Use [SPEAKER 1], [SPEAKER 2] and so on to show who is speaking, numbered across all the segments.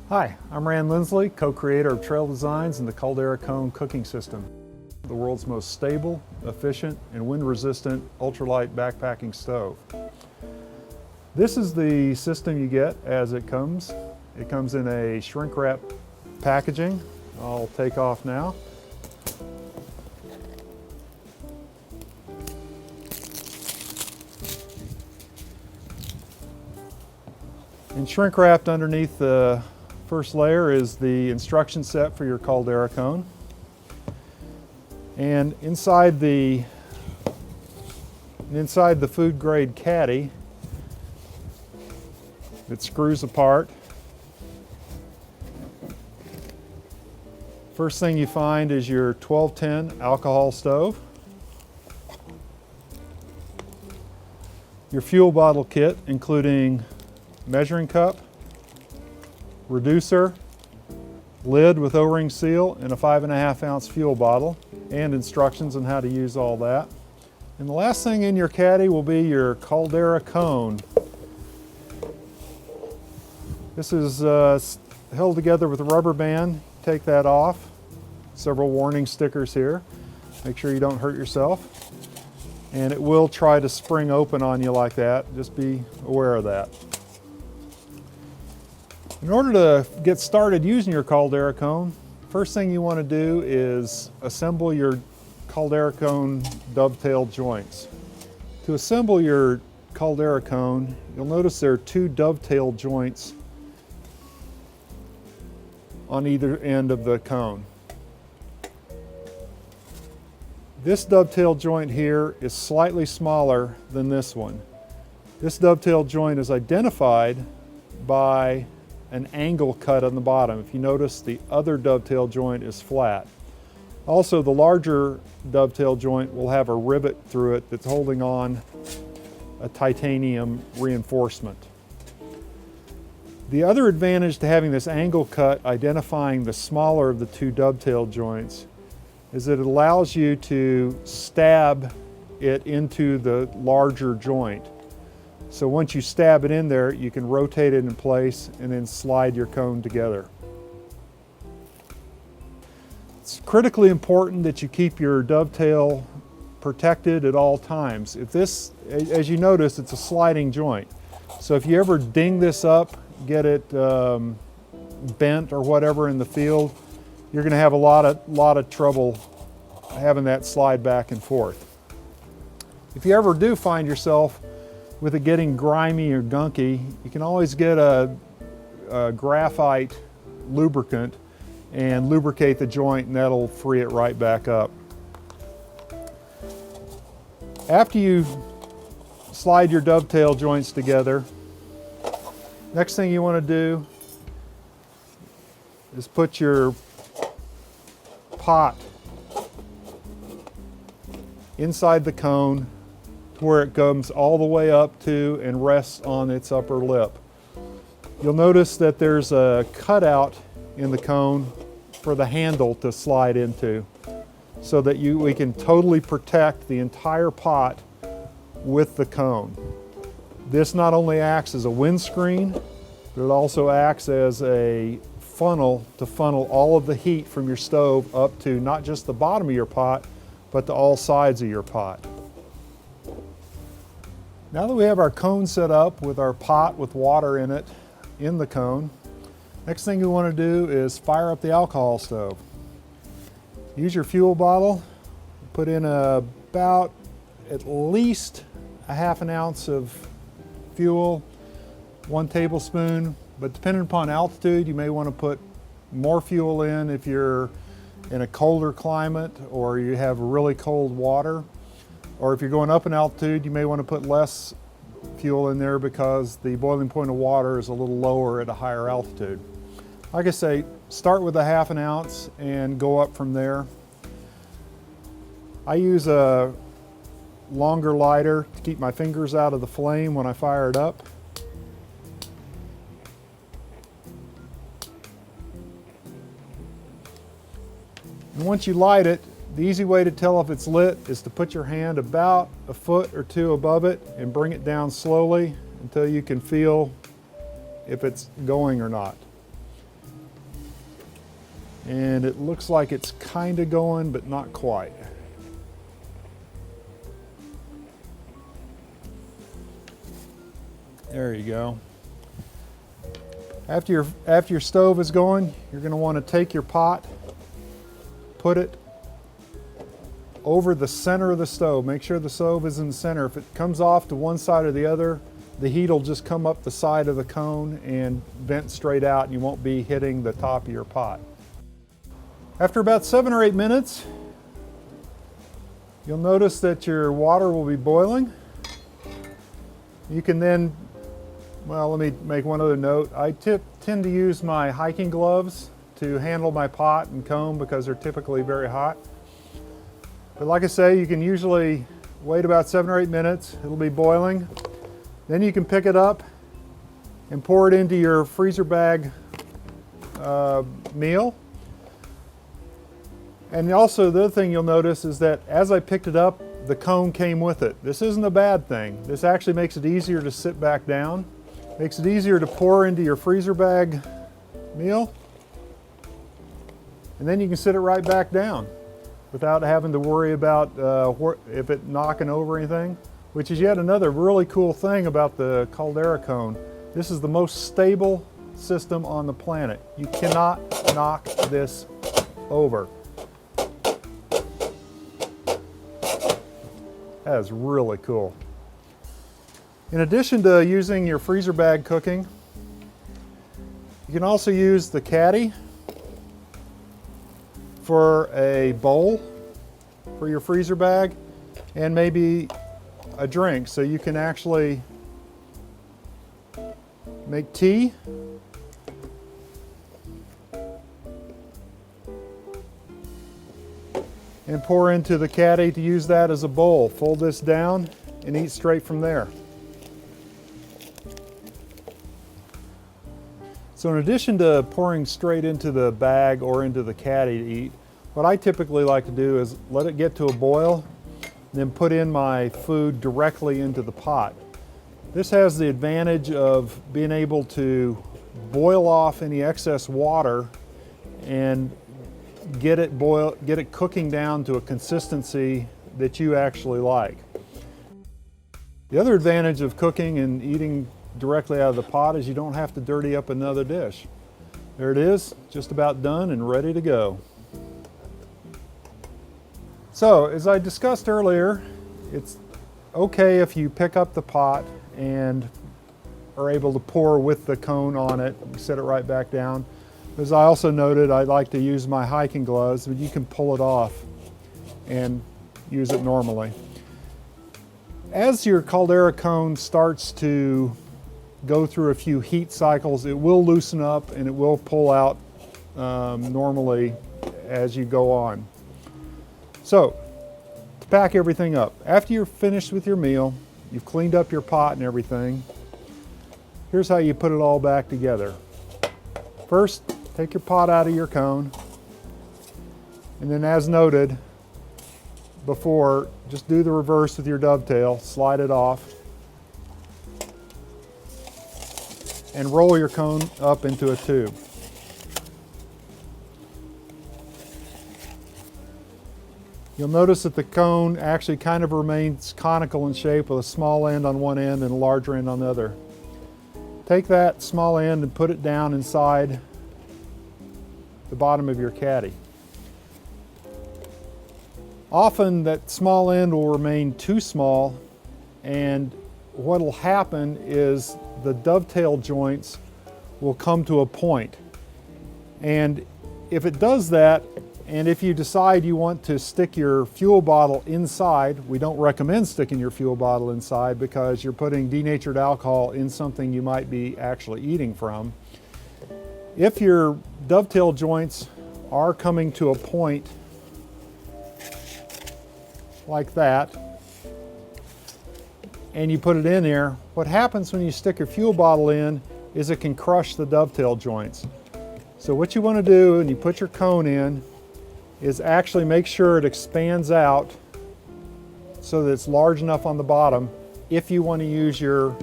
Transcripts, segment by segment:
[SPEAKER 1] Hi, I'm Rand Lindsley, co-creator of Trail Designs and the Caldera Cone cooking system, the world's most stable, efficient, and wind-resistant ultralight backpacking stove. This is the system you get as it comes. It comes in a shrink wrap packaging. I'll take off now. And shrink wrapped underneath the first layer is the instruction set for your Caldera cone. And inside the food grade caddy, it screws apart. First thing you find is your 1210 alcohol stove, your fuel bottle kit including measuring cup, reducer, lid with O-ring seal, and a 5.5 ounce fuel bottle, and instructions on how to use all that. And the last thing in your caddy will be your Caldera cone. This is held together with a rubber band. Take that off. Several warning stickers here. Make sure you don't hurt yourself. And it will try to spring open on you like that. Just be aware of that. In order to get started using your Caldera cone, first thing you want to do is assemble your Caldera cone dovetail joints. To assemble your Caldera cone, you'll notice there are two dovetail joints on either end of the cone. This dovetail joint here is slightly smaller than this one. This dovetail joint is identified by an angle cut on the bottom. If you notice, the other dovetail joint is flat. Also, the larger dovetail joint will have a rivet through it that's holding on a titanium reinforcement. The other advantage to having this angle cut identifying the smaller of the two dovetail joints is that it allows you to stab it into the larger joint. So once you stab it in there, you can rotate it in place and then slide your cone together. It's critically important that you keep your dovetail protected at all times. If this, as you notice, it's a sliding joint. So if you ever ding this up, get it bent or whatever in the field, you're going to have a lot of trouble having that slide back and forth. If you ever do find yourself with it getting grimy or gunky, you can always get a graphite lubricant and lubricate the joint, and that'll free it right back up. After you slide your dovetail joints together, next thing you want to do is put your pot inside the cone to where it comes all the way up to and rests on its upper lip. You'll notice that there's a cutout in the cone for the handle to slide into so that we can totally protect the entire pot with the cone. This not only acts as a windscreen, but it also acts as a funnel to funnel all of the heat from your stove up to not just the bottom of your pot, but to all sides of your pot. Now that we have our cone set up with our pot with water in it in the cone, next thing you want to do is fire up the alcohol stove. Use your fuel bottle, put in about at least a 1/2 ounce of fuel, 1 tablespoon, but depending upon altitude, you may want to put more fuel in if you're in a colder climate or you have really cold water. Or if you're going up in altitude, you may want to put less fuel in there because the boiling point of water is a little lower at a higher altitude. Like I say, start with a 1/2 ounce and go up from there. I use a longer lighter to keep my fingers out of the flame when I fire it up. And once you light it, the easy way to tell if it's lit is to put your hand about a foot or two above it and bring it down slowly until you can feel if it's going or not. And it looks like it's kind of going, but not quite. There you go. After your stove is going, you're going to want to take your pot, put it over the center of the stove. Make sure the stove is in the center. If it comes off to one side or the other, the heat will just come up the side of the cone and vent straight out, and you won't be hitting the top of your pot. After about 7 or 8 minutes, you'll notice that your water will be boiling. You can then, well, let me make one other note. I tend to use my hiking gloves to handle my pot and cone because they're typically very hot. But like I say, you can usually wait about 7 or 8 minutes. It'll be boiling. Then you can pick it up and pour it into your freezer bag meal. And also the other thing you'll notice is that as I picked it up, the cone came with it. This isn't a bad thing. This actually makes it easier to sit back down. Makes it easier to pour into your freezer bag meal. And then you can sit it right back down without having to worry about if it knocking over anything, which is yet another really cool thing about the Caldera cone. This is the most stable system on the planet. You cannot knock this over. That is really cool. In addition to using your freezer bag cooking, you can also use the caddy for a bowl for your freezer bag and maybe a drink. So you can actually make tea and pour into the caddy to use that as a bowl. Fold this down and eat straight from there. So in addition to pouring straight into the bag or into the caddy to eat, what I typically like to do is let it get to a boil, then put in my food directly into the pot. This has the advantage of being able to boil off any excess water and get it cooking down to a consistency that you actually like. The other advantage of cooking and eating directly out of the pot is you don't have to dirty up another dish. There it is, just about done and ready to go. So, as I discussed earlier, it's okay if you pick up the pot and are able to pour with the cone on it, set it right back down. As I also noted, I like to use my hiking gloves, but you can pull it off and use it normally. As your Caldera cone starts to go through a few heat cycles, it will loosen up and it will pull out normally as you go on. So, to pack everything up, after you're finished with your meal, you've cleaned up your pot and everything, here's how you put it all back together. First, take your pot out of your cone, and then as noted before, just do the reverse with your dovetail, slide it off, and roll your cone up into a tube. You'll notice that the cone actually kind of remains conical in shape with a small end on one end and a larger end on the other. Take that small end and put it down inside the bottom of your caddy. Often that small end will remain too small, and what will happen is the dovetail joints will come to a point. And if it does that, and if you decide you want to stick your fuel bottle inside, we don't recommend sticking your fuel bottle inside because you're putting denatured alcohol in something you might be actually eating from. If your dovetail joints are coming to a point like that, and you put it in there, what happens when you stick your fuel bottle in is it can crush the dovetail joints. So what you want to do when you put your cone in is actually make sure it expands out so that it's large enough on the bottom if you want to use your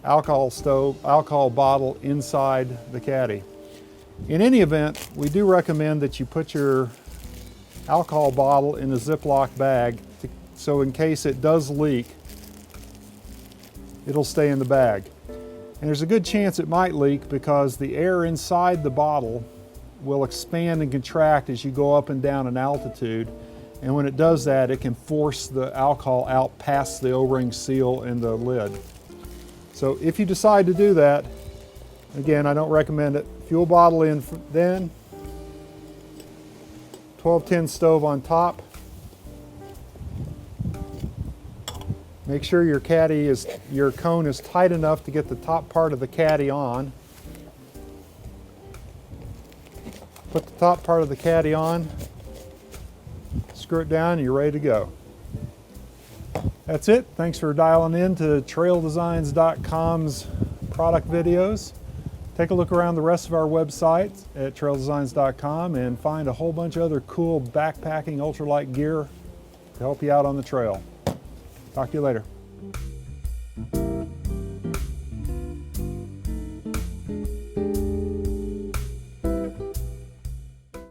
[SPEAKER 1] alcohol bottle inside the caddy. In any event, we do recommend that you put your alcohol bottle in a Ziploc bag so in case it does leak, it'll stay in the bag. And there's a good chance it might leak because the air inside the bottle will expand and contract as you go up and down in altitude. And when it does that, it can force the alcohol out past the O-ring seal in the lid. So if you decide to do that, again, I don't recommend it. Fuel bottle in then, 12-tin stove on top. Make sure your cone is tight enough to get the top part of the caddy on. Put the top part of the caddy on, screw it down, and you're ready to go. That's it. Thanks for dialing in to traildesigns.com's product videos. Take a look around the rest of our website at traildesigns.com and find a whole bunch of other cool backpacking ultralight gear to help you out on the trail. Talk to you later.